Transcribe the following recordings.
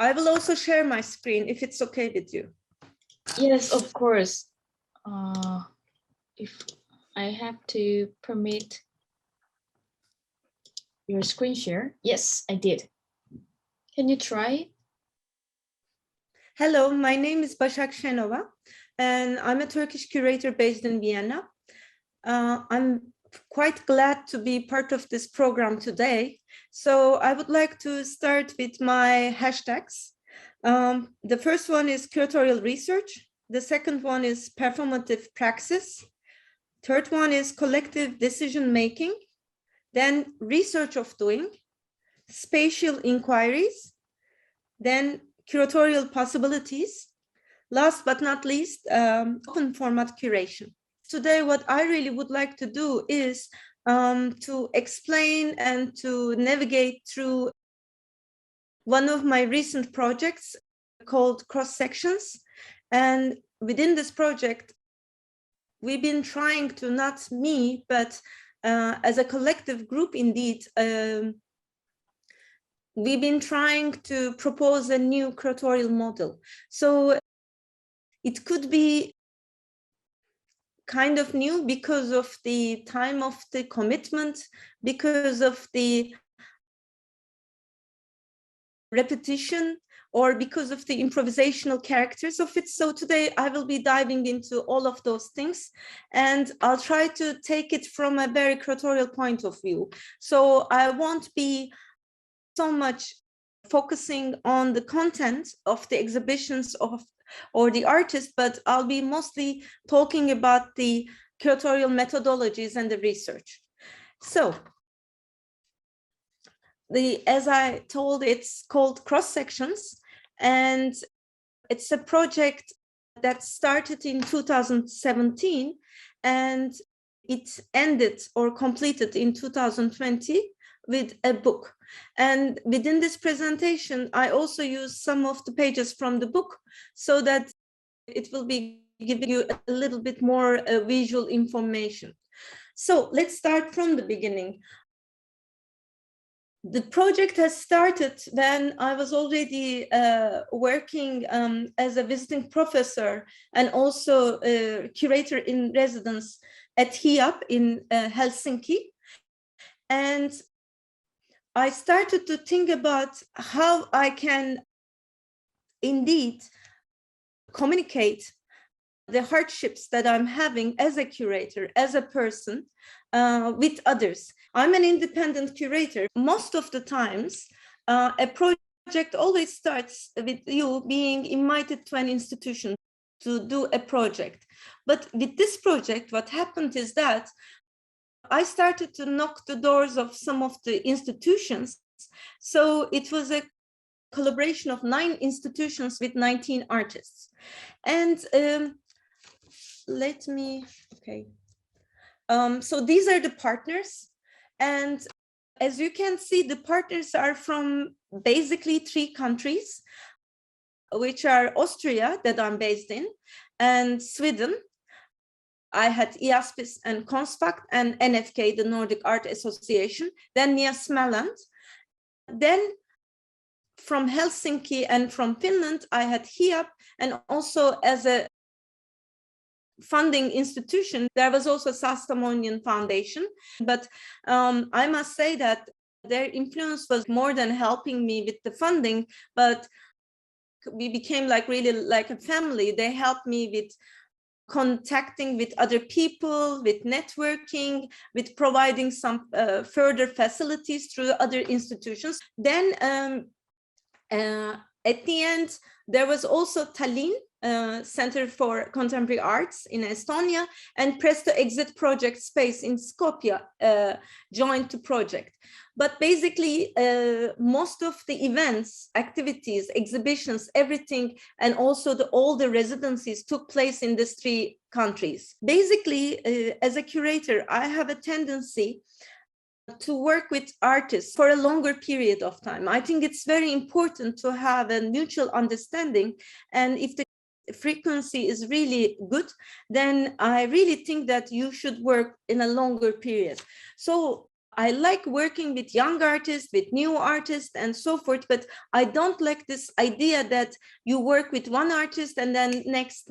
I will also share my screen if it's okay with you. Yes, of course. If I have to permit your screen share. Yes, I did. Can you try? Hello, my name is Basak Senova, and I'm a Turkish curator based in Vienna. I'm quite glad to be part of this program today. So I would like to start with my hashtags. The first one is curatorial research. The second one is performative praxis. Third one is collective decision making. Then research of doing, spatial inquiries, then curatorial possibilities. Last but not least, open format curation. Today, what I really would like to do is to explain and to navigate through one of my recent projects called Cross Sections. And within this project, we've been trying to, not me, but as a collective group, indeed, we've been trying to propose a new curatorial model. So it could be kind of new because of the time of the commitment, because of the repetition, or because of the improvisational characters of it. So today I will be diving into all of those things, and I'll try to take it from a very curatorial point of view. So I won't be so much focusing on the content of the exhibitions or the artist, but I'll be mostly talking about the curatorial methodologies and the research. So as I told, it's called Cross Sections, and it's a project that started in 2017 and it ended or completed in 2020 with a book. And within this presentation, I also use some of the pages from the book so that it will be giving you a little bit more visual information. So let's start from the beginning. The project has started when I was already working as a visiting professor and also a curator in residence at HIAP in Helsinki. And I started to think about how I can indeed communicate the hardships that I'm having as a curator, as a person, with others. I'm an independent curator. Most of the times, a project always starts with you being invited to an institution to do a project. But with this project, what happened is that I started to knock the doors of some of the institutions. So it was a collaboration of 9 institutions with 19 artists. And so these are the partners. And as you can see, the partners are from basically 3 countries, which are Austria, that I'm based in, and Sweden. I had IASPIS and Konstfack and NFK, the Nordic Art Association, then Nia Smeland. Then from Helsinki and from Finland, I had HIAP, and also as a funding institution, there was also Sastamonian Foundation. But I must say that their influence was more than helping me with the funding, but we became really like a family. They helped me with contacting with other people, with networking, with providing some further facilities through other institutions. Then at the end, there was also Tallinn Center for Contemporary Arts in Estonia, and Press to Exit Project Space in Skopje joined the project. But basically, most of the events, activities, exhibitions, everything, and also all the residencies took place in these 3 countries. Basically, as a curator, I have a tendency to work with artists for a longer period of time. I think it's very important to have a mutual understanding, and if the frequency is really good, then I really think that you should work in a longer period. So I like working with young artists, with new artists and so forth, but I don't like this idea that you work with one artist and then next.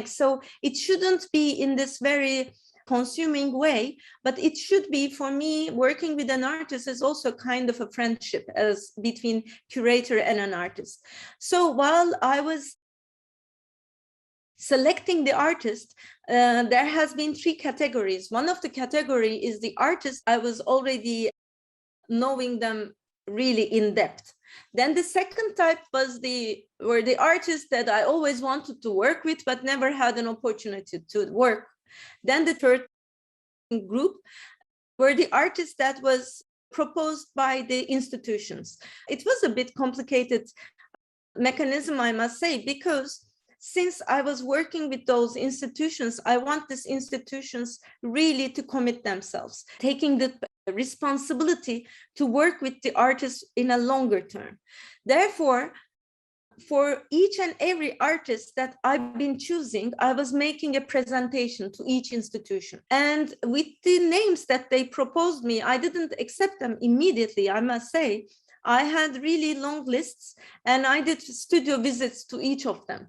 So it shouldn't be in this very consuming way, but it should be, for me, working with an artist is also kind of a friendship as between curator and an artist. So while I was selecting the artist, there has been 3 categories. One of the category is the artist I was already knowing them really in depth. Then the second type were the artists that I always wanted to work with, but never had an opportunity to work. Then the third group were the artists that was proposed by the institutions. It was a bit complicated mechanism, I must say, because since I was working with those institutions, I want these institutions really to commit themselves, taking the responsibility to work with the artists in a longer term. Therefore, for each and every artist that I've been choosing, I was making a presentation to each institution. And with the names that they proposed me, I didn't accept them immediately, I must say. I had really long lists and I did studio visits to each of them.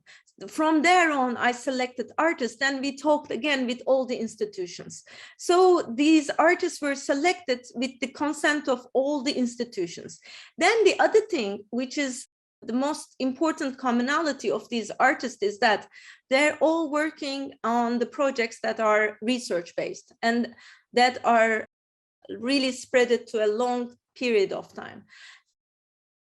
From there on, I selected artists and we talked again with all the institutions. So these artists were selected with the consent of all the institutions. Then the other thing, which is the most important commonality of these artists, is that they're all working on the projects that are research-based and that are really spread it to a long period of time.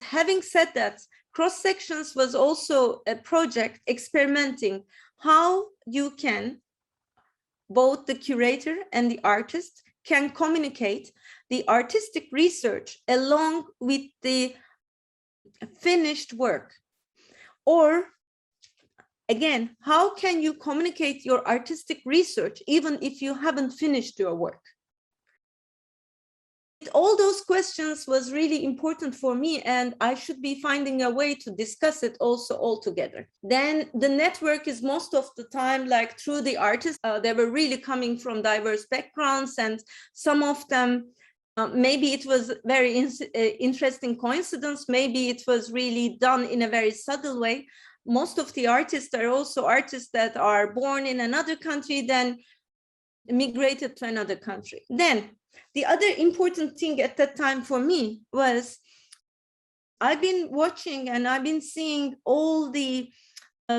Having said that, Cross Sections was also a project experimenting how you can, both the curator and the artist can communicate the artistic research along with the finished work. Or again, how can you communicate your artistic research even if you haven't finished your work? All those questions was really important for me, and I should be finding a way to discuss it also all together. Then the network is most of the time like through the artists. They were really coming from diverse backgrounds, and some of them, maybe it was very interesting coincidence, maybe it was really done in a very subtle way. Most of the artists are also artists that are born in another country, then migrated to another country. Then the other important thing at that time for me was I've been watching and I've been seeing all the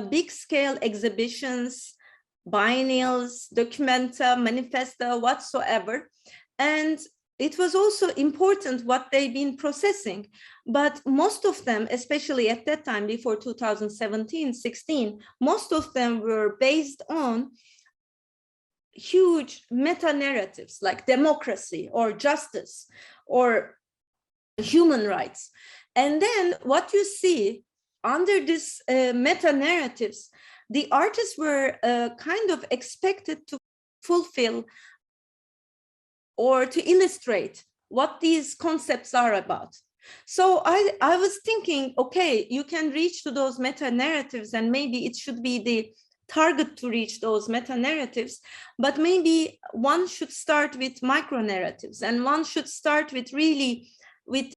big scale exhibitions, biennials, documenta, manifesta, whatsoever. And it was also important what they've been processing. But most of them, especially at that time before 2017-16, most of them were based on huge meta-narratives like democracy or justice or human rights. And then what you see under this meta-narratives, the artists were kind of expected to fulfill or to illustrate what these concepts are about. So I was thinking, okay, you can reach to those meta-narratives and maybe it should be the target to reach those meta-narratives, but maybe one should start with micro-narratives and one should start with really with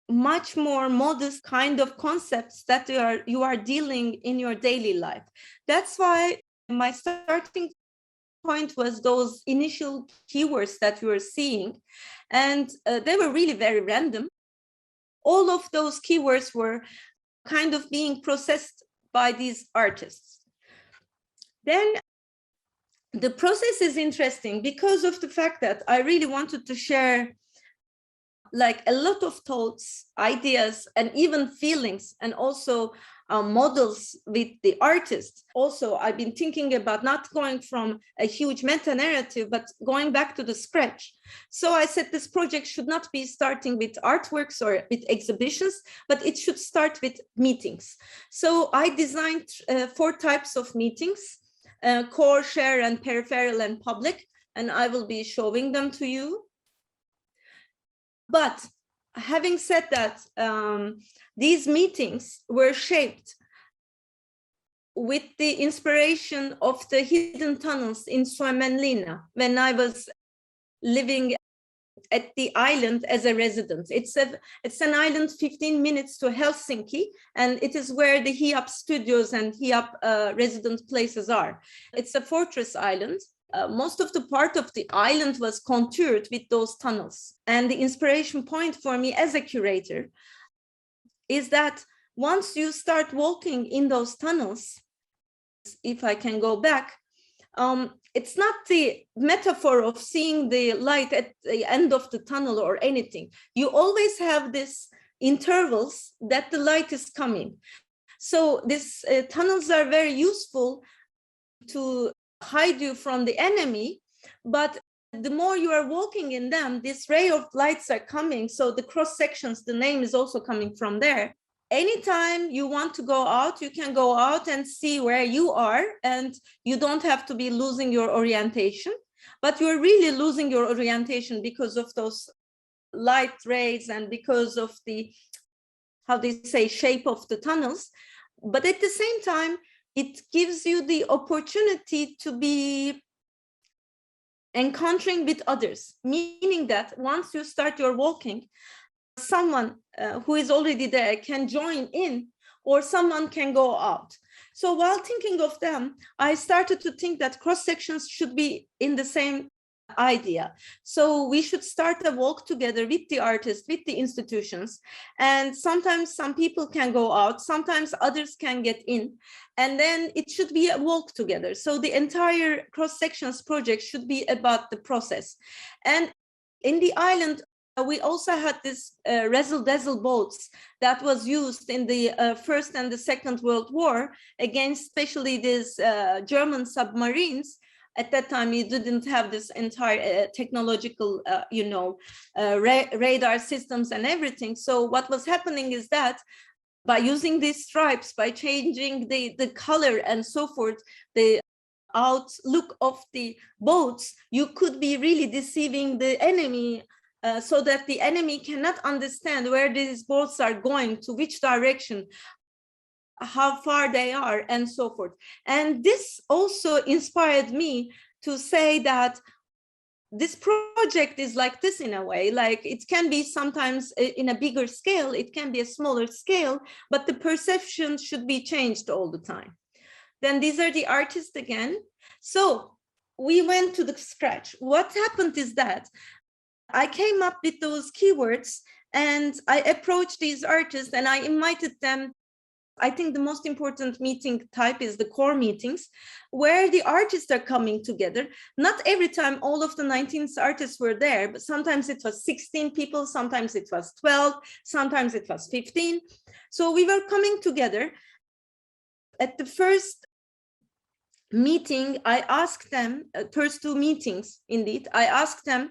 much more modest kind of concepts that you are dealing in your daily life. That's why my starting point was those initial keywords that you were seeing, and they were really very random. All of those keywords were kind of being processed by these artists. Then the process is interesting because of the fact that I really wanted to share like a lot of thoughts, ideas, and even feelings, and also models with the artist. Also, I've been thinking about not going from a huge meta-narrative, but going back to the scratch. So I said this project should not be starting with artworks or with exhibitions, but it should start with meetings. So I designed 4 types of meetings, core, share, and peripheral and public, and I will be showing them to you. But having said that, these meetings were shaped with the inspiration of the hidden tunnels in Suomenlinna when I was living at the island as a resident. It's an island 15 minutes to Helsinki, and it is where the HIAP studios and HIAP resident places are. It's a fortress island. Most of the part of the island was contoured with those tunnels. And the inspiration point for me as a curator is that once you start walking in those tunnels, if I can go back, it's not the metaphor of seeing the light at the end of the tunnel or anything. You always have this intervals that the light is coming. So these tunnels are very useful to hide you from the enemy, but the more you are walking in them, this ray of lights are coming. So the cross sections, the name is also coming from there. Anytime you want to go out, you can go out and see where you are, and you don't have to be losing your orientation, but you're really losing your orientation because of those light rays and because of the, how they say, shape of the tunnels. But at the same time, it gives you the opportunity to be encountering with others, meaning that once you start your walking, someone who is already there can join in, or someone can go out. So while thinking of them, I started to think that cross sections should be in the same idea. So we should start a walk together with the artists, with the institutions. And sometimes some people can go out, sometimes others can get in. And then it should be a walk together. So the entire cross sections project should be about the process. And in the island, we also had this razzle-dazzle boats that was used in the First and the Second World War against especially these German submarines. At that time, you didn't have this entire technological, radar systems and everything. So what was happening is that by using these stripes, by changing the color and so forth, the outlook of the boats, you could be really deceiving the enemy, so that the enemy cannot understand where these boats are going, to which direction, how far they are, and so forth. And this also inspired me to say that this project is like this in a way. Like, it can be sometimes in a bigger scale, it can be a smaller scale, but the perception should be changed all the time. Then these are the artists again. So we went to the scratch. What happened is that I came up with those keywords and I approached these artists and I invited them. I think the most important meeting type is the core meetings, where the artists are coming together. Not every time all of the 19 artists were there, but sometimes it was 16 people, sometimes it was 12, sometimes it was 15. So we were coming together. At the first meeting, I asked them, first two meetings indeed, I asked them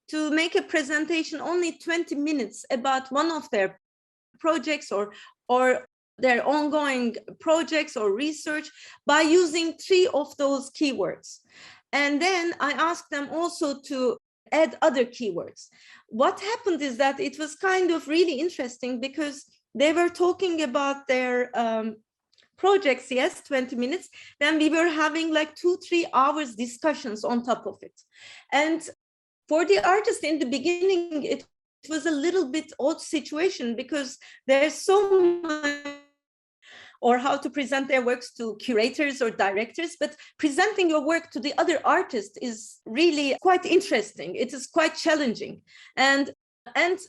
to make a presentation only 20 minutes about one of their projects or their ongoing projects or research by using 3 of those keywords. And then I asked them also to add other keywords. What happened is that it was kind of really interesting because they were talking about their projects, yes, 20 minutes. Then we were having like 2-3 hours discussions on top of it. And for the artist in the beginning, it was a little bit odd situation because there's so much, or how to present their works to curators or directors, but presenting your work to the other artists is really quite interesting. It is quite challenging. And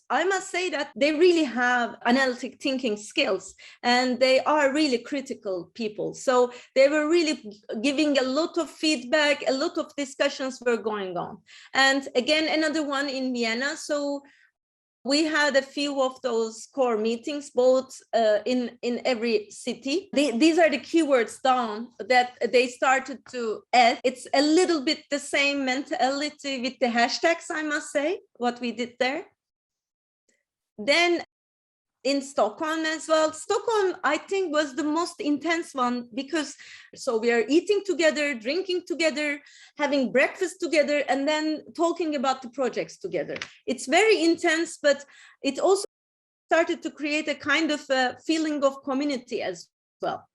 I must say that they really have analytic thinking skills and they are really critical people. So they were really giving a lot of feedback, a lot of discussions were going on. And again, another one in Vienna. So we had a few of those core meetings, both in every city. These are the keywords down that they started to add. It's a little bit the same mentality with the hashtags, I must say, what we did there. Then in Stockholm as well. Stockholm, I think, was the most intense one because so we are eating together, drinking together, having breakfast together, and then talking about the projects together. It's very intense, but it also started to create a kind of a feeling of community as well.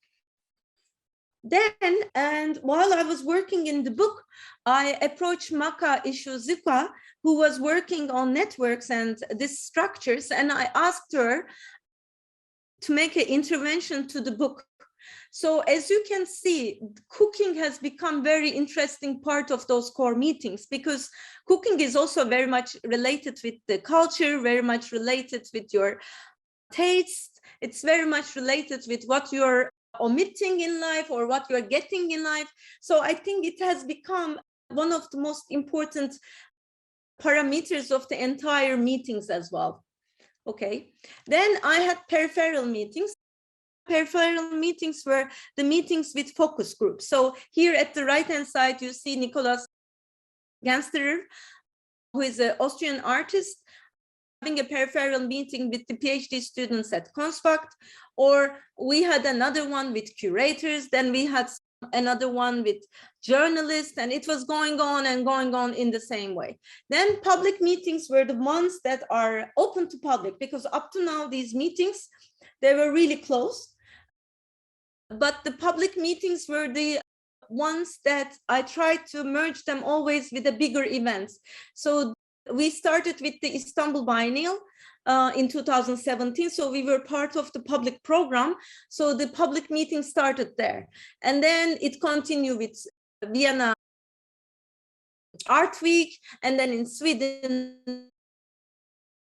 Then, and while I was working in the book, I approached Maka Ishizuka, who was working on networks and these structures, and I asked her to make an intervention to the book. So as you can see, cooking has become very interesting part of those core meetings, because cooking is also very much related with the culture, very much related with your taste. It's very much related with what you're omitting in life or what you're getting in life. So I think it has become one of the most important parameters of the entire meetings as well. Okay, then I had peripheral meetings. Peripheral meetings were the meetings with focus groups. So here at the right-hand side, you see Nicholas Gansterer, who is an Austrian artist, having a peripheral meeting with the PhD students at Construct, or we had another one with curators, then we had another one with journalists, and it was going on and going on in the same way. Then public meetings were the ones that are open to public, because up to now, these meetings, they were really closed. But the public meetings were the ones that I tried to merge them always with the bigger events. So we started with the Istanbul Biennial in 2017. So we were part of the public program. So the public meeting started there. And then it continued with Vienna Art Week, and then in Sweden.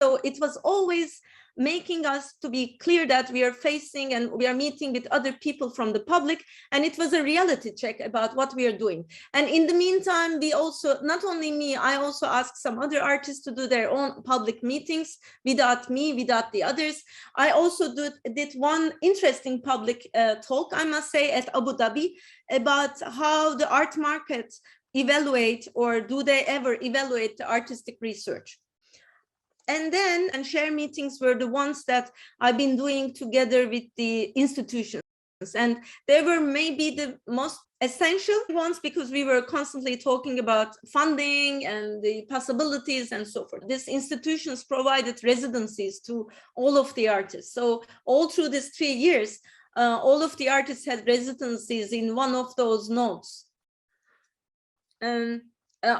So it was always making us to be clear that we are facing and we are meeting with other people from the public, and it was a reality check about what we are doing. And in the meantime, we also, not only me, I also asked some other artists to do their own public meetings without me, without the others. I also did one interesting public talk, I must say, at Abu Dhabi about how the art market evaluate, or do they ever evaluate, the artistic research. And then, and share meetings were the ones that I've been doing together with the institutions. And they were maybe the most essential ones, because we were constantly talking about funding and the possibilities and so forth. These institutions provided residencies to all of the artists. So all through these 3 years, all of the artists had residencies in one of those nodes.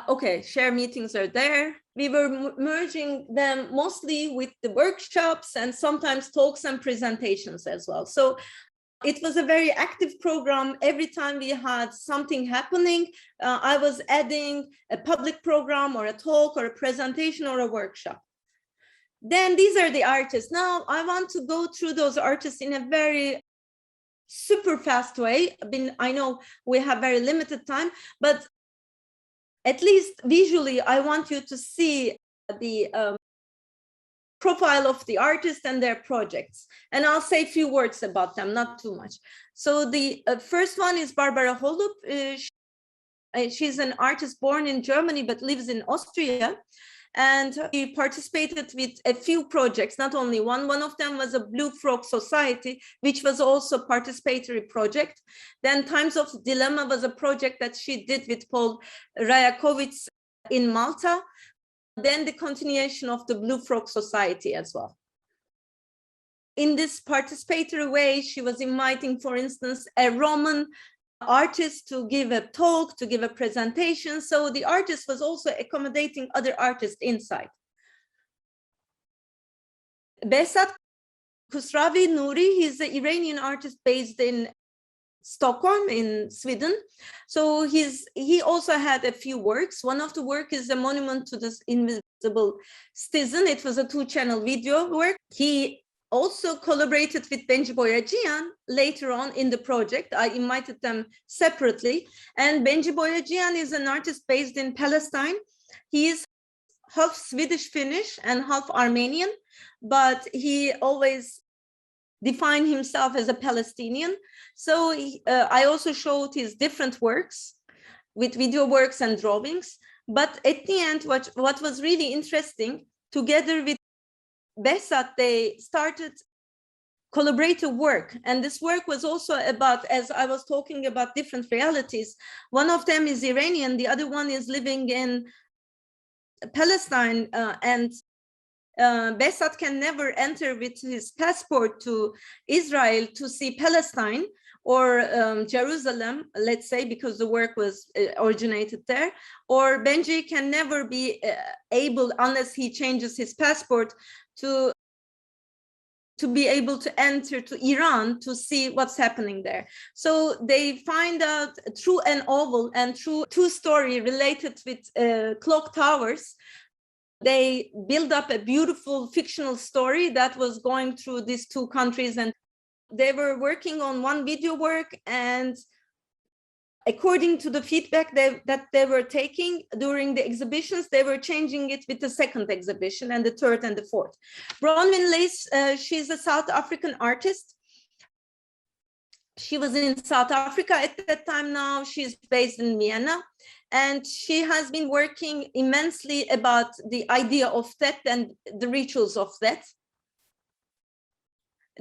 Okay, share meetings are there. We were merging them mostly with the workshops and sometimes talks and presentations as well. So it was a very active program. Every time we had something happening, I was adding a public program or a talk or a presentation or a workshop. Then these are the artists. Now I want to go through those artists in a very super fast way. I know we have very limited time, but at least visually, I want you to see the profile of the artist and their projects. And I'll say a few words about them, not too much. So the first one is Barbara Holub. She's an artist born in Germany, but lives in Austria. And he participated with a few projects, not only one. One of them was a Blue Frog Society, which was also a participatory project. Then Times of Dilemma was a project that she did with Paul Rajakovic in Malta. Then the continuation of the Blue Frog Society as well. In this participatory way, she was inviting, for instance, a Roman artist to give a talk, to give a presentation. So the artist was also accommodating other artists inside. Behzat Kusravi Nuri, he's an Iranian artist based in Stockholm in Sweden. So he also had a few works. One of the work is a monument to this invisible citizen. It was a 2-channel video work. He also collaborated with Benji Boyajian later on in the project. I invited them separately. And Benji Boyajian is an artist based in Palestine. He is half Swedish-Finnish and half Armenian, but he always defined himself as a Palestinian. So I also showed his different works with video works and drawings. But at the end, what was really interesting, together with Behzat, they started collaborative work. And this work was also about, as I was talking about different realities, one of them is Iranian, the other one is living in Palestine. And Basak can never enter with his passport to Israel to see Palestine or Jerusalem, let's say, because the work was originated there, or Benji can never be able, unless he changes his passport, to be able to enter to Iran to see what's happening there. So they find out through an oval and through two story related with clock towers, they build up a beautiful fictional story that was going through these two countries, and they were working on one video work, and according to the feedback that they were taking during the exhibitions, they were changing it with the second exhibition and the third and the fourth. Bronwyn Lees, she's a South African artist. She was in South Africa at that time. Now she's based in Vienna, and she has been working immensely about the idea of death and the rituals of death.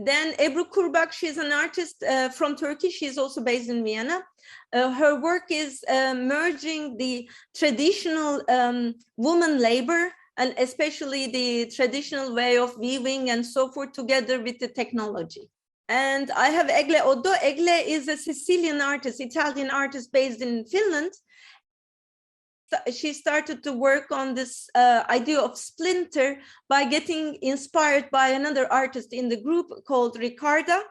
Then Ebru Kurbak, she's an artist from Turkey. She's also based in Vienna. Her work is merging the traditional woman labor and especially the traditional way of weaving and so forth together with the technology. And I have Egle Oddo. Egle is a Sicilian artist, Italian artist based in Finland. She started to work on this idea of splinter by getting inspired by another artist in the group called Ricarda.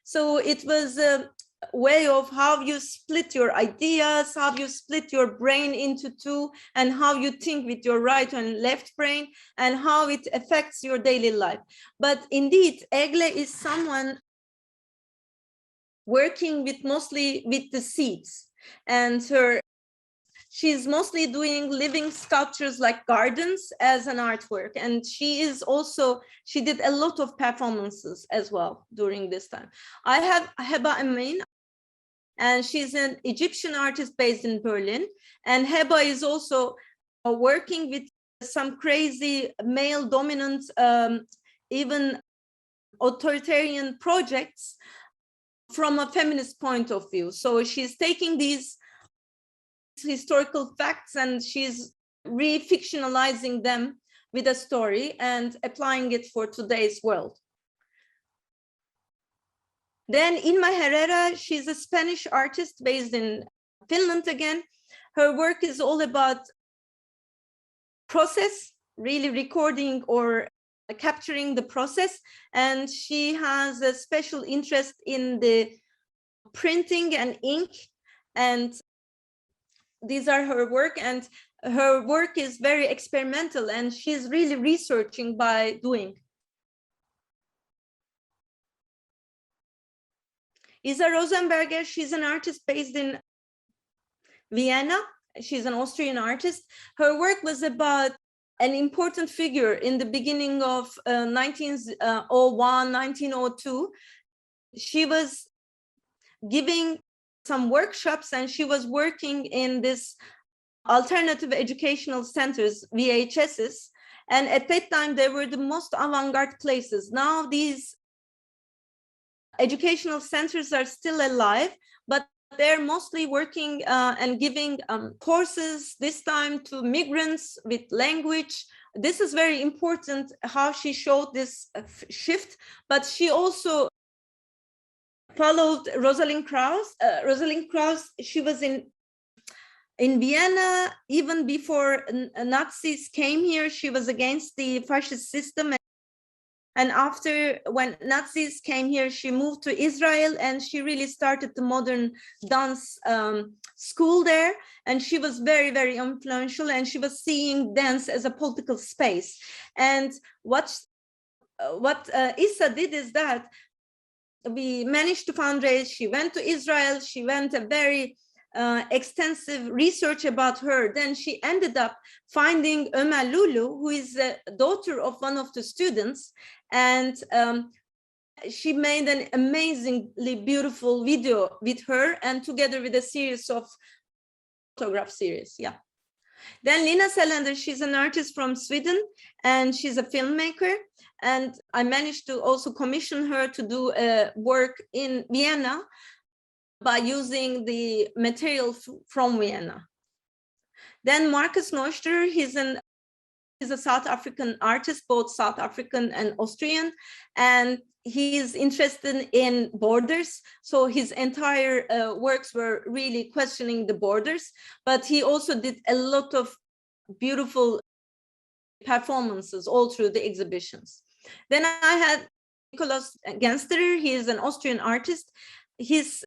So it was a way of how you split your ideas, how you split your brain into two, and how you think with your right and left brain, and how it affects your daily life. But indeed, Egle is someone working with mostly with the seeds, and she's mostly doing living sculptures like gardens as an artwork. And she did a lot of performances as well during this time. I have Heba Amin, and she's an Egyptian artist based in Berlin. And Heba is also working with some crazy male dominant, even authoritarian projects from a feminist point of view. So she's taking these historical facts and she's re-fictionalizing them with a story and applying it for today's world. Then Inma Herrera, she's a Spanish artist based in Finland again. Her work is all about process, really recording or capturing the process. And she has a special interest in the printing and ink. And these are her work, and her work is very experimental, and she's really researching by doing. Isa Rosenberger, she's an artist based in Vienna. She's an Austrian artist. Her work was about an important figure in the beginning of 1901, 1902. She was giving some workshops, and she was working in this alternative educational centers, VHSs. And at that time, they were the most avant-garde places. Now these educational centers are still alive, but they're mostly working and giving courses, this time to migrants with language. This is very important, how she showed this shift, but she also followed Rosalind Krauss. Rosalind Krauss, she was in Vienna even before Nazis came here. She was against the fascist system. And after, when Nazis came here, she moved to Israel, and she really started the modern dance school there. And she was very, very influential, and she was seeing dance as a political space. And what Issa did is that we managed to fundraise. She went to Israel. She went a very extensive research about her. Then she ended up finding Ömer Lulu, who is the daughter of one of the students. And she made an amazingly beautiful video with her, and together with a series of photograph series. Yeah. Then Lina Selander, she's an artist from Sweden, and she's a filmmaker. And I managed to also commission her to do work in Vienna by using the material from Vienna. Then Marcus Neuster, he's an He's a South African artist, both South African and Austrian, and he is interested in borders. So his entire works were really questioning the borders, but he also did a lot of beautiful performances all through the exhibitions. Then I had Nicholas Gensterer. He is an Austrian artist. His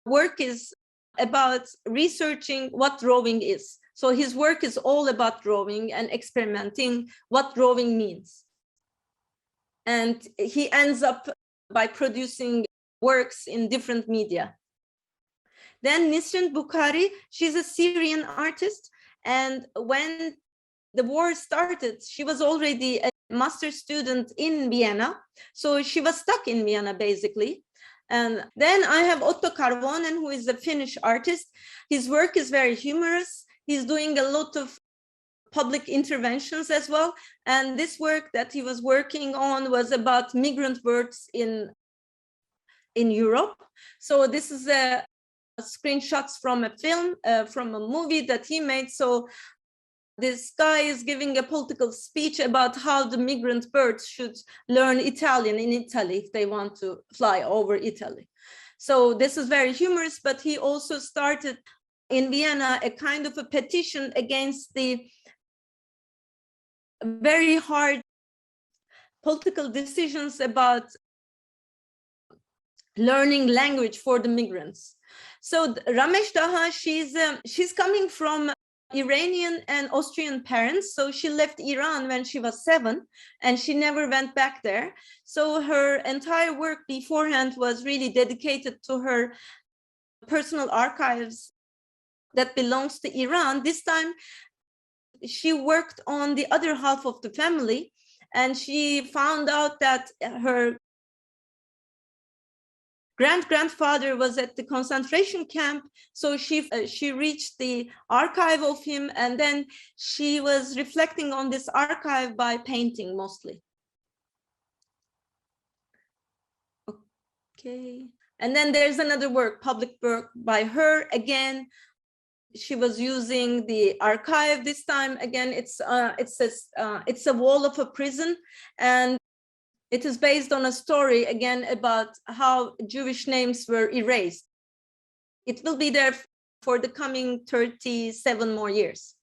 work is about researching what drawing is. So his work is all about drawing and experimenting what drawing means. And he ends up by producing works in different media. Then Nisrin Bukhari, she's a Syrian artist. And when the war started, she was already a master's student in Vienna. So she was stuck in Vienna, basically. And then I have Otto Karvonen, who is a Finnish artist. His work is very humorous. He's doing a lot of public interventions as well. And this work that he was working on was about migrant birds in Europe. So this is screenshots from a film, from a movie that he made. So this guy is giving a political speech about how the migrant birds should learn Italian in Italy if they want to fly over Italy. So this is very humorous, but he also started in Vienna a kind of a petition against the very hard political decisions about learning language for the migrants. So Ramesh Daha, she's coming from Iranian and Austrian parents. So she left Iran when she was 7 and she never went back there. So her entire work beforehand was really dedicated to her personal archives that belongs to Iran. This time she worked on the other half of the family, and she found out that her grandfather was at the concentration camp. So she reached the archive of him, and then she was reflecting on this archive by painting mostly. Okay, and then there's another work, public work by her. Again, she was using the archive this time. Again, it's a wall of a prison, and it is based on a story, again, about how Jewish names were erased. It will be there for the coming 37 more years.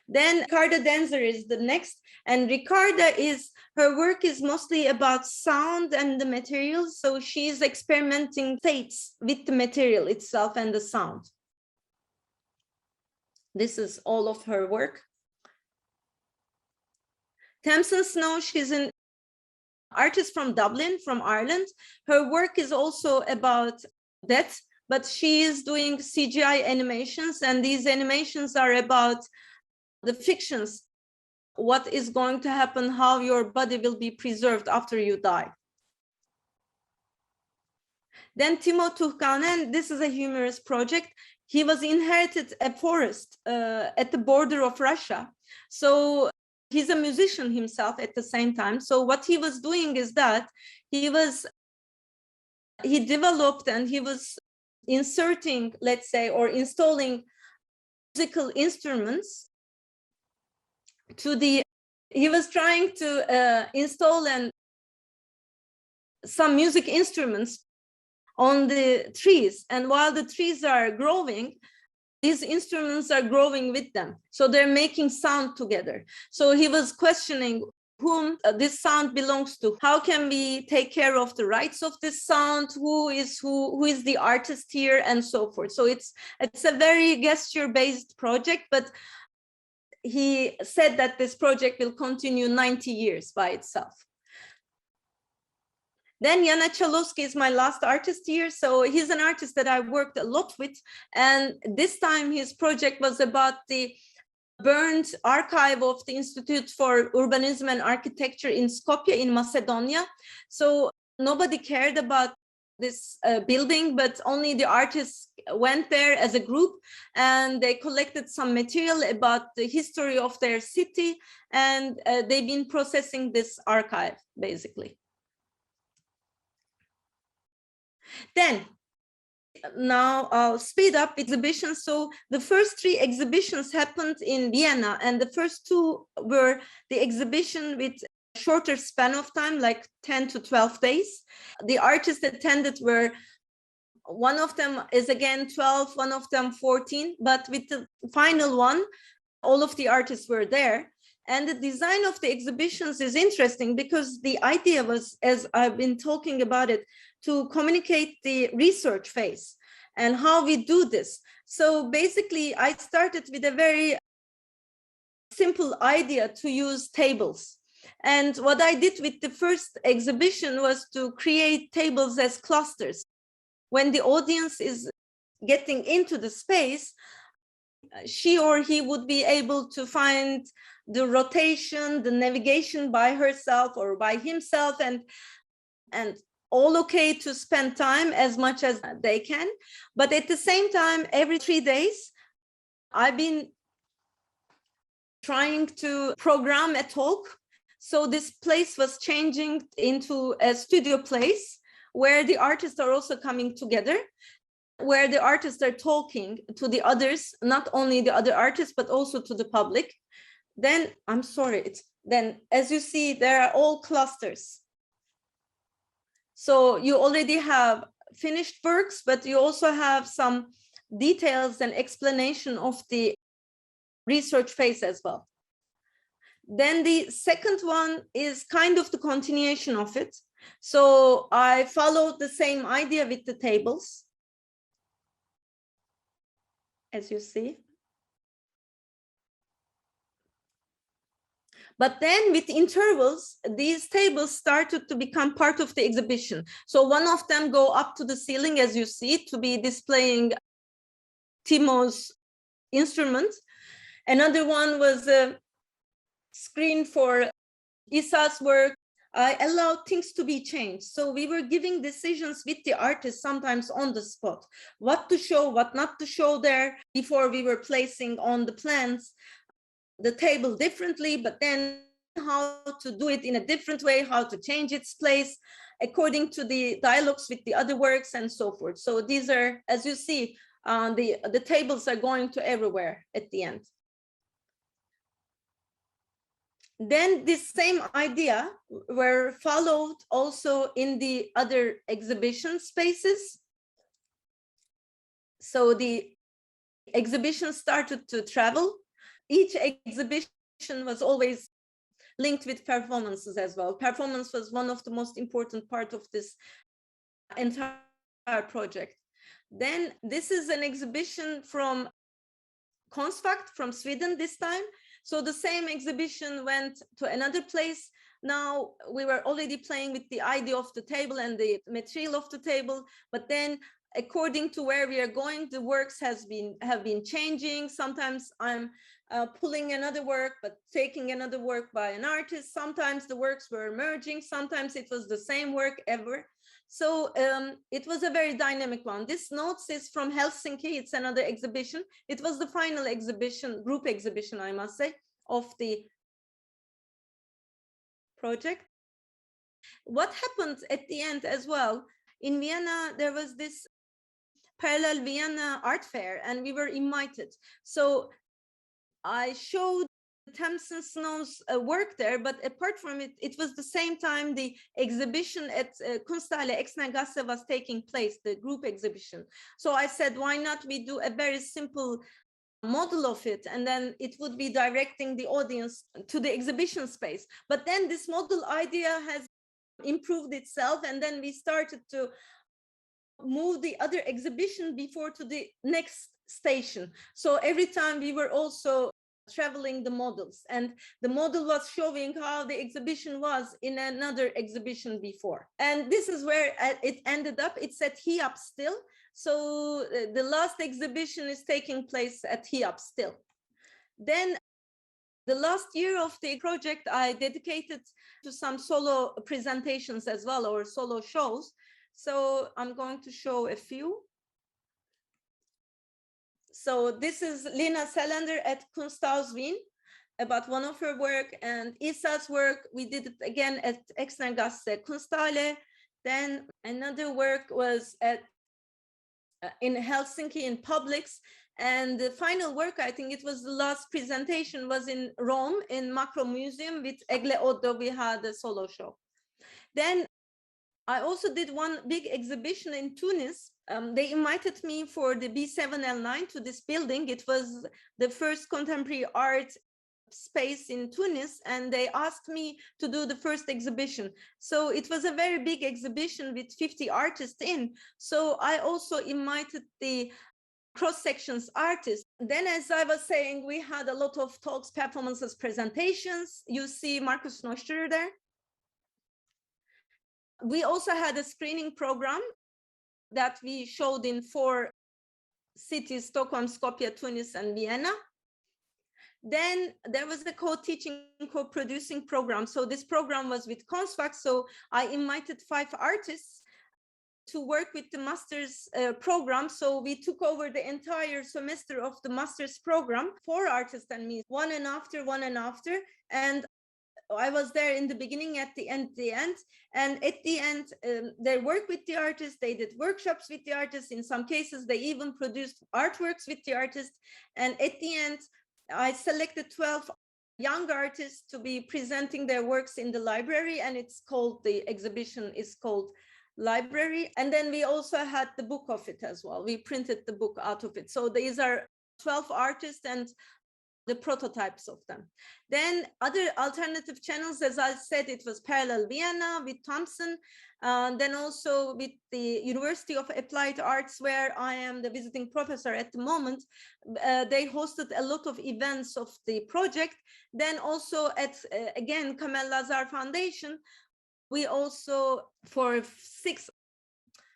Then Ricarda Denzer is the next. And Ricarda her work is mostly about sound and the materials. So she's experimenting states with the material itself and the sound. This is all of her work. Tamsin Snow, she's an artist from Dublin, from Ireland. Her work is also about that, but she is doing CGI animations, and these animations are about the fictions, what is going to happen, how your body will be preserved after you die. Then Timo Tuhkanen, this is a humorous project. He was inherited a forest at the border of Russia. So he's a musician himself at the same time. So what he was doing is that he developed and he was inserting, let's say, or installing musical instruments he was trying to install some music instruments on the trees. And while the trees are growing, these instruments are growing with them. So they're making sound together. So he was questioning whom this sound belongs to. How can we take care of the rights of this sound? Who is the artist here, and so forth. So it's a very gesture-based project, but he said that this project will continue 90 years by itself. Then Yana Chalosky is my last artist here. So he's an artist that I worked a lot with. And this time his project was about the burned archive of the Institute for Urbanism and Architecture in Skopje in Macedonia. So nobody cared about this building, but only the artists went there as a group, and they collected some material about the history of their city, and they've been processing this archive, basically. Then now speed up exhibitions. So the first 3 exhibitions happened in Vienna, and the first 2 were the exhibition with shorter span of time, like 10 to 12 days. The artists attended were, one of them is again 12, one of them 14, but with the final one, all of the artists were there. And the design of the exhibitions is interesting because the idea was, as I've been talking about it, to communicate the research phase and how we do this. So basically, I started with a very simple idea to use tables. And what I did with the first exhibition was to create tables as clusters. When the audience is getting into the space, she or he would be able to find the rotation, the navigation by herself or by himself, and all okay to spend time as much as they can. But at the same time, every 3 days, I've been trying to program a talk. So this place was changing into a studio place where the artists are also coming together, where the artists are talking to the others, not only the other artists, but also to the public. Then, I'm sorry, then as you see, there are all clusters. So you already have finished works, but you also have some details and explanation of the research phase as well. Then the second one is kind of the continuation of it. So I followed the same idea with the tables, as you see. But then with intervals, these tables started to become part of the exhibition. So one of them go up to the ceiling, as you see, to be displaying Timo's instrument. Another one was a screen for Isa's work. I allowed things to be changed. So we were giving decisions with the artist sometimes on the spot, what to show, what not to show there, before we were placing on the plans the table differently, but then how to do it in a different way, how to change its place according to the dialogues with the other works and so forth. So these are, as you see, the tables are going to everywhere at the end. Then this same idea were followed also in the other exhibition spaces. So the exhibition started to travel. Each exhibition was always linked with performances as well. Performance was one of the most important part of this entire project. Then this is an exhibition from Konstfack from Sweden this time. So the same exhibition went to another place. Now we were already playing with the idea of the table and the material of the table, but then according to where we are going, the works have been changing. Sometimes I'm pulling another work, but taking another work by an artist. Sometimes the works were merging. Sometimes it was the same work ever. So it was a very dynamic one. This notes is from Helsinki. It's another exhibition. It was the final exhibition, group exhibition, I must say, of the project. What happened at the end as well, in Vienna, there was this parallel Vienna art fair, and we were invited. So I showed Tamsin Snow's work there, but apart from it, it was the same time the exhibition at Kunsthalle Exnergasse was taking place, the group exhibition. So I said, why not we do a very simple model of it, and then it would be directing the audience to the exhibition space. But then this model idea has improved itself, and then we started to move the other exhibition before to the next station. So every time we were also traveling the models, and the model was showing how the exhibition was in another exhibition before. And this is where it ended up. It's at HIAP still. So the last exhibition is taking place at HIAP still. Then the last year of the project, I dedicated to some solo presentations as well, or solo shows. So I'm going to show a few. So this is Lina Selander at Kunsthaus Wien about one of her work, and Isa's work, we did it again at Exnergasse Kunsthalle. Then another work was at in Helsinki in Publix. And the final work, I think it was the last presentation, was in Rome in Macro Museum with Egle Oddo. We had a solo show. Then I also did one big exhibition in Tunis. They invited me for the B7L9 to this building. It was the first contemporary art space in Tunis, and they asked me to do the first exhibition. So it was a very big exhibition with 50 artists in. So I also invited the cross-sections artists. Then, as I was saying, we had a lot of talks, performances, presentations. You see Marcus Neuster there. We also had a screening program that we showed in 4 cities, Stockholm, Skopje, Tunis, and Vienna. Then there was a co-teaching, co-producing program. So this program was with Konstfack. So I invited 5 artists to work with the master's program. So we took over the entire semester of the master's program, 4 artists and me, one and after. And I was there in the beginning, at the end. And at the end, they worked with the artists. They did workshops with the artists. In some cases, they even produced artworks with the artists. And at the end, I selected 12 young artists to be presenting their works in the library. And it's called, the exhibition is called Library. And then we also had the book of it as well. We printed the book out of it. So these are 12 artists and the prototypes of them. Then other alternative channels, as I said, it was Parallel Vienna with Thompson. Then also with the University of Applied Arts, where I am the visiting professor at the moment. They hosted a lot of events of the project. Then also at, again, Kamel Lazar Foundation, we also, for 6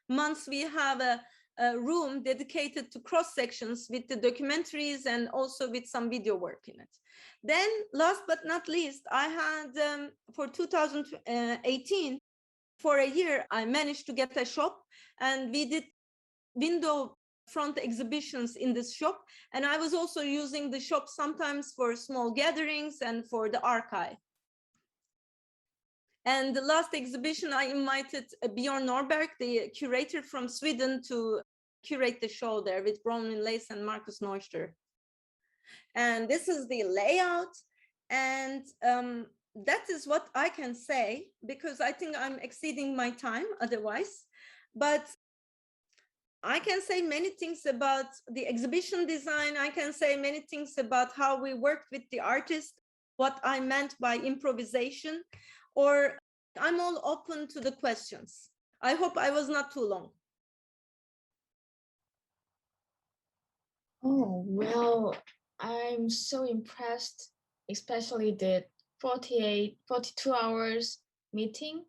months, we have a room dedicated to cross sections with the documentaries and also with some video work in it. Then last but not least, I had for 2018, for a year, I managed to get a shop, and we did window front exhibitions in this shop. And I was also using the shop sometimes for small gatherings and for the archive. And the last exhibition, I invited Björn Norberg, the curator from Sweden, to curate the show there with Bronwyn Lace and Marcus Neuster. And this is the layout. And that is what I can say, because I think I'm exceeding my time otherwise. But I can say many things about the exhibition design. I can say many things about how we worked with the artist, what I meant by improvisation, or I'm all open to the questions. I hope I was not too long. Oh, well, I'm so impressed, especially the 42 hours meeting.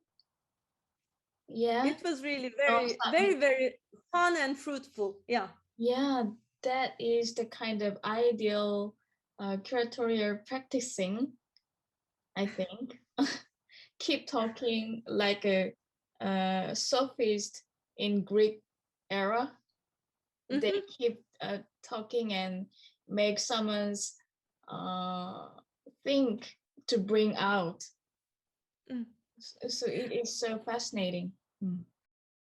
Yeah. It was really very fun and fruitful. Yeah. Yeah, that is the kind of ideal curatorial practicing, I think. Keep talking like a sophist in Greek era. Mm-hmm. They keep talking and make someone's think to bring out. So it is so fascinating.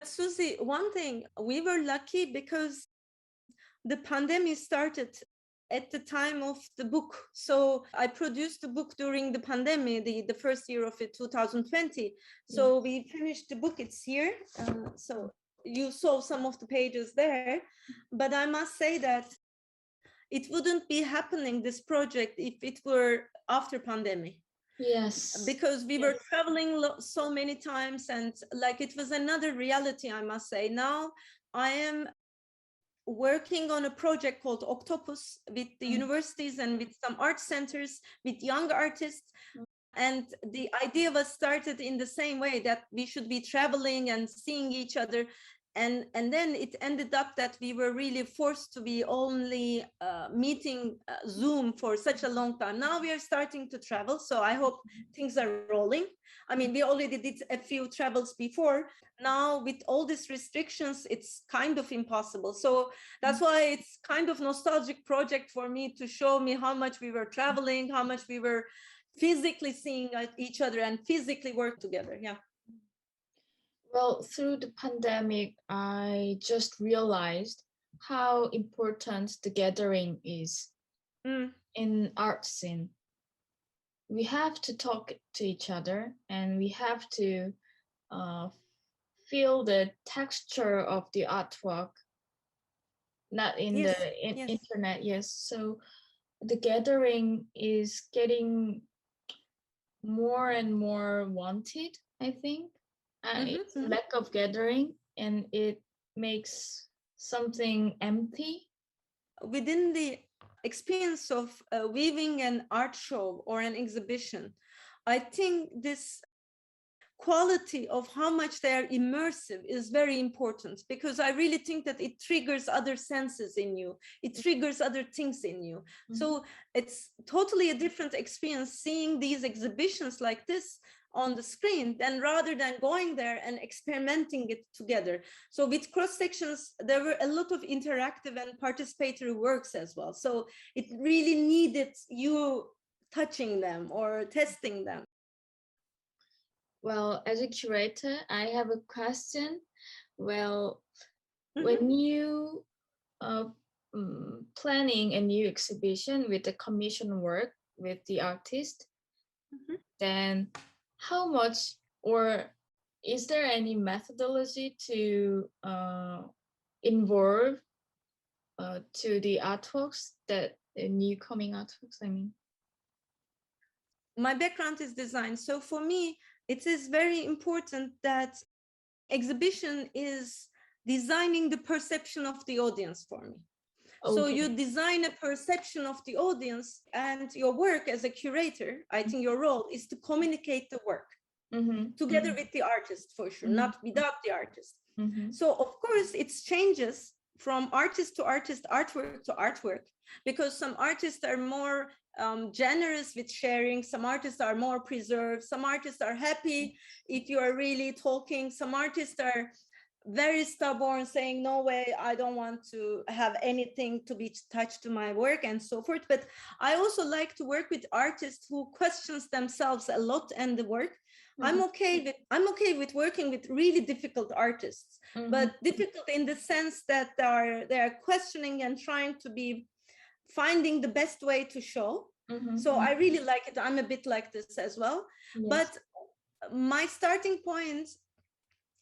Susie, one thing, we were lucky because the pandemic started at the time of the book. So I produced the book during the pandemic, the first year of it, 2020. So we finished the book, it's here. So you saw some of the pages there, but I must say that it wouldn't be happening, this project, if it were after pandemic. Yes. Because we were traveling so many times, and like it was another reality, I must say. Now I am working on a project called Octopus with the universities and with some art centers, with young artists. And the idea was started in the same way, that we should be traveling and seeing each other. And then it ended up that we were really forced to be only meeting Zoom for such a long time. Now we are starting to travel, so I hope things are rolling. I mean, we already did a few travels before. Now with all these restrictions, it's kind of impossible. So that's why it's kind of nostalgic project for me, to show me how much we were traveling, how much we were physically seeing each other and physically work together. Yeah. Well, through the pandemic, I just realized how important the gathering is in art scene. We have to talk to each other, and we have to feel the texture of the artwork, not in Yes, the yes. internet. Yes, so the gathering is getting more and more wanted, I think. It's a lack of gathering, and it makes something empty. Within the experience of weaving an art show or an exhibition, I think this quality of how much they are immersive is very important, because I really think that it triggers other senses in you. It triggers other things in you. So it's totally a different experience seeing these exhibitions like this on the screen than rather than going there and experimenting it together. So with cross sections, there were a lot of interactive and participatory works as well. So it really needed you touching them or testing them. Well, as a curator, I have a question. Well, when you planning a new exhibition with the commission work with the artist, then how much, or is there any methodology to involve to the artworks, that new coming artworks, I mean? My background is design. So for me, it is very important that exhibition is designing the perception of the audience for me. Okay. So you design a perception of the audience, and your work as a curator, I think your role is to communicate the work together with the artist, for sure, not without the artist. So of course it changes from artist to artist, artwork to artwork, because some artists are more generous with sharing, some artists are more preserved, some artists are happy if you are really talking, some artists are very stubborn, saying no way, I don't want to have anything to be touched to my work, and so forth. But I also like to work with artists who questions themselves a lot and the work. I'm okay with working with really difficult artists, but difficult in the sense that they are questioning and trying to be finding the best way to show. So I really like it. I'm a bit like this as well. Yes. But my starting point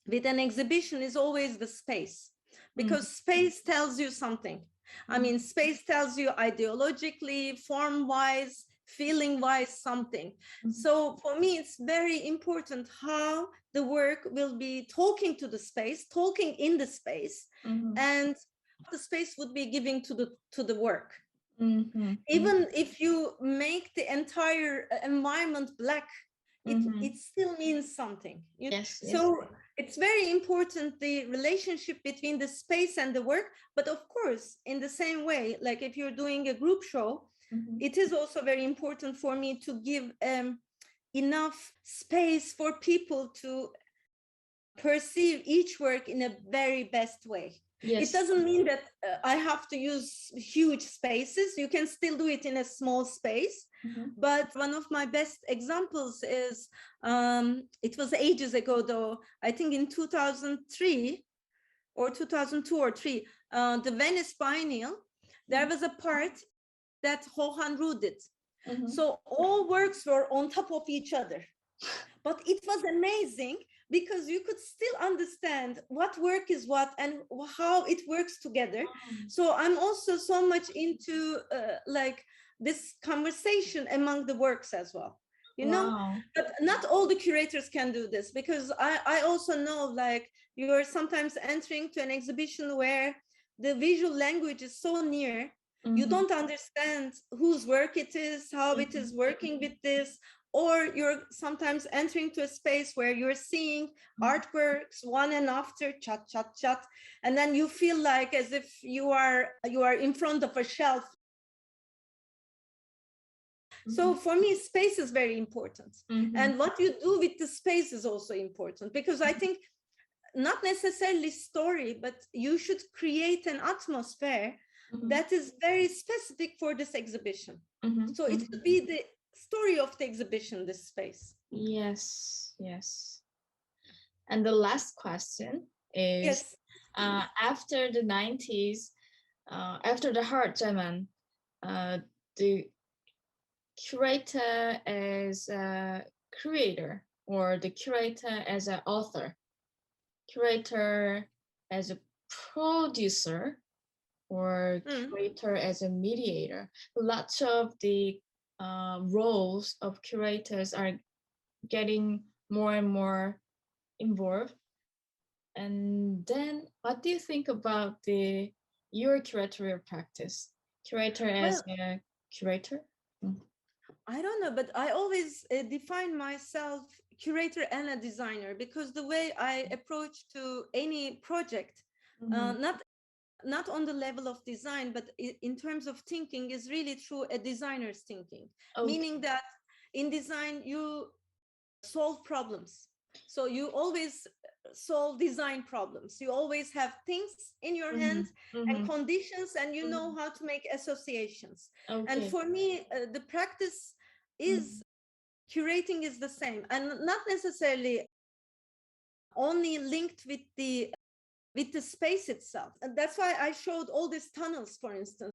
with an exhibition is always the space, because space tells you something. I mean, space tells you ideologically, form-wise, feeling-wise, something. So for me, it's very important how the work will be talking to the space, talking in the space, and the space would be giving to the work. Even if you make the entire environment black, it still means something. Yes. So it's very important, the relationship between the space and the work. But of course, in the same way, like if you're doing a group show, it is also very important for me to give enough space for people to perceive each work in a very best way. Yes. It doesn't mean that I have to use huge spaces. You can still do it in a small space. But one of my best examples is, it was ages ago though, I think in 2003 or 2002 or 3, the Venice Biennial, there was a part that Johan Ru did. So all works were on top of each other. But it was amazing because you could still understand what work is what and how it works together. So I'm also so much into like this conversation among the works as well, you know. But not all the curators can do this, because I also know, like, you're sometimes entering to an exhibition where the visual language is so near, you don't understand whose work it is, how it is working with this. Or you're sometimes entering to a space where you're seeing artworks one and after, chat, and then you feel like as if you are in front of a shelf. So for me, space is very important. And what you do with the space is also important, because I think not necessarily story, but you should create an atmosphere that is very specific for this exhibition. So it should be the story of the exhibition, this space. Yes. And the last question is, Yes. After the 90s, after the hard German, the curator as a creator, or the curator as an author, curator as a producer, or curator as a mediator. Lots of the roles of curators are getting more and more involved. And then what do you think about your curatorial practice? Curator as a curator? I don't know, but I always define myself curator and a designer, because the way I approach to any project, not on the level of design, but in terms of thinking, is really through a designer's thinking. Meaning that in design, you solve problems. So you always solve design problems. You always have things in your hand and conditions, and you know how to make associations. And for me, the practice is curating is the same, and not necessarily only linked with the space itself. And that's why I showed all these tunnels, for instance.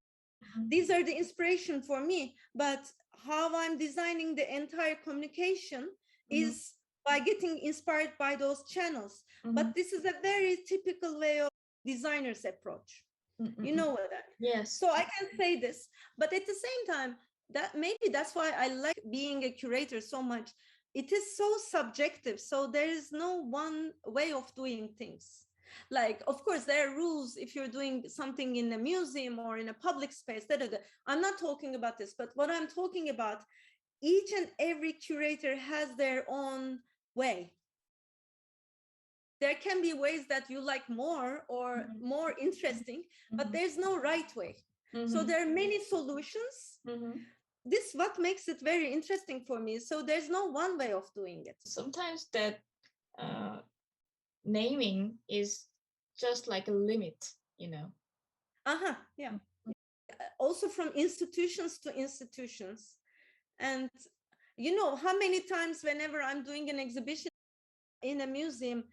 These are the inspiration for me, but how I'm designing the entire communication is by getting inspired by those channels. But this is a very typical way of designer's approach. You know what that? Yes. So I can say this, but at the same time, that maybe that's why I like being a curator so much. It is so subjective. So there is no one way of doing things. Like, of course, there are rules if you're doing something in a museum or in a public space. I'm not talking about this, but what I'm talking about, each and every curator has their own way. There can be ways that you like more or more interesting, but there's no right way. So there are many solutions. This is what makes it very interesting for me. So there's no one way of doing it. Sometimes that naming is just like a limit, you know. Yeah. Also from institutions to institutions. And you know how many times whenever I'm doing an exhibition in a museum,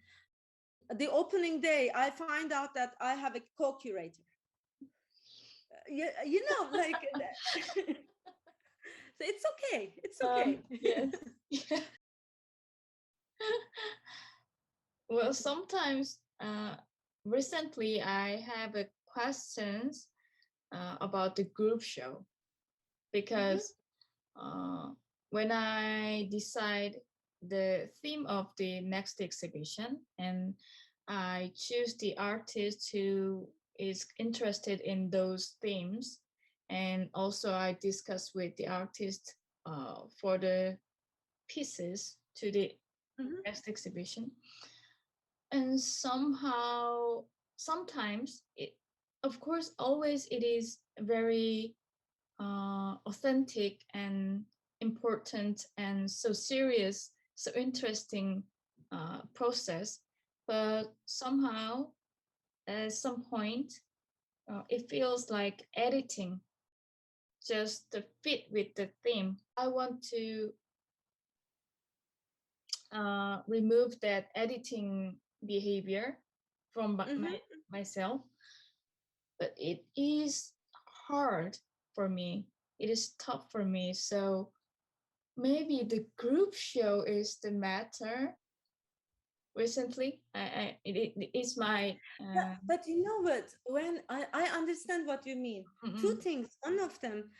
the opening day, I find out that I have a co-curator. You know, like, so it's okay. It's okay. Yes. Well, sometimes recently I have a questions about the group show, because when I decide the theme of the next exhibition and I choose the artist who is interested in those themes, and also I discuss with the artist for the pieces to the next exhibition. And somehow, sometimes, of course, always it is very authentic and important and so serious, so interesting process. But somehow, at some point, it feels like editing just to fit with the theme. I want to remove that editing behavior from myself, but it is hard for me. It is tough for me. So maybe the group show is the matter. Recently, it is my. Yeah, but you know what? When I understand what you mean. Two things. One of them,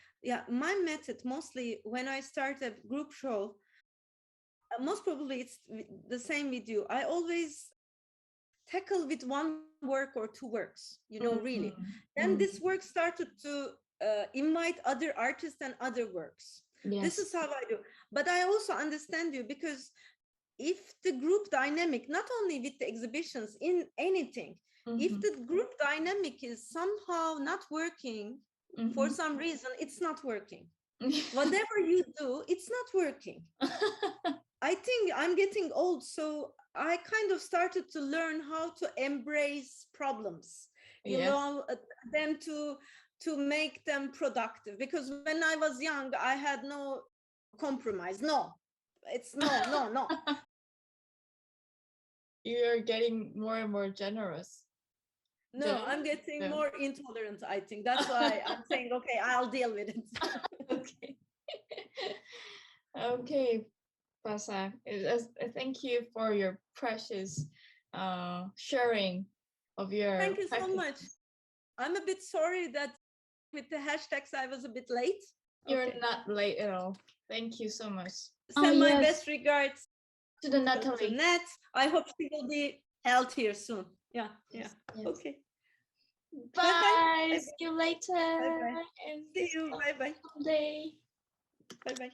my method mostly when I start a group show, most probably it's the same with you. I always tackle with one work or two works, you know, really. Then this work started to invite other artists and other works. Yes. This is how I do. But I also understand you, because if the group dynamic, not only with the exhibitions, in anything, if the group dynamic is somehow not working for some reason, it's not working. Whatever you do, it's not working. I think I'm getting old, so I kind of started to learn how to embrace problems, you know, them to make them productive. Because when I was young, I had no compromise. No, it's no. you're getting more and more generous. No, I'm getting more intolerant, I think. That's why I'm saying, okay, I'll deal with it. Okay. Okay, Basak. Thank you for your precious sharing of your Thank you so much. I'm a bit sorry that with the hashtags I was a bit late. You're not late at all. Thank you so much. Send my best regards to the Natalie. To Nat. I hope she will be healthier soon. Yeah. Yes. Okay. Bye. Bye. See you later. Bye. See you. Bye. Someday. Bye.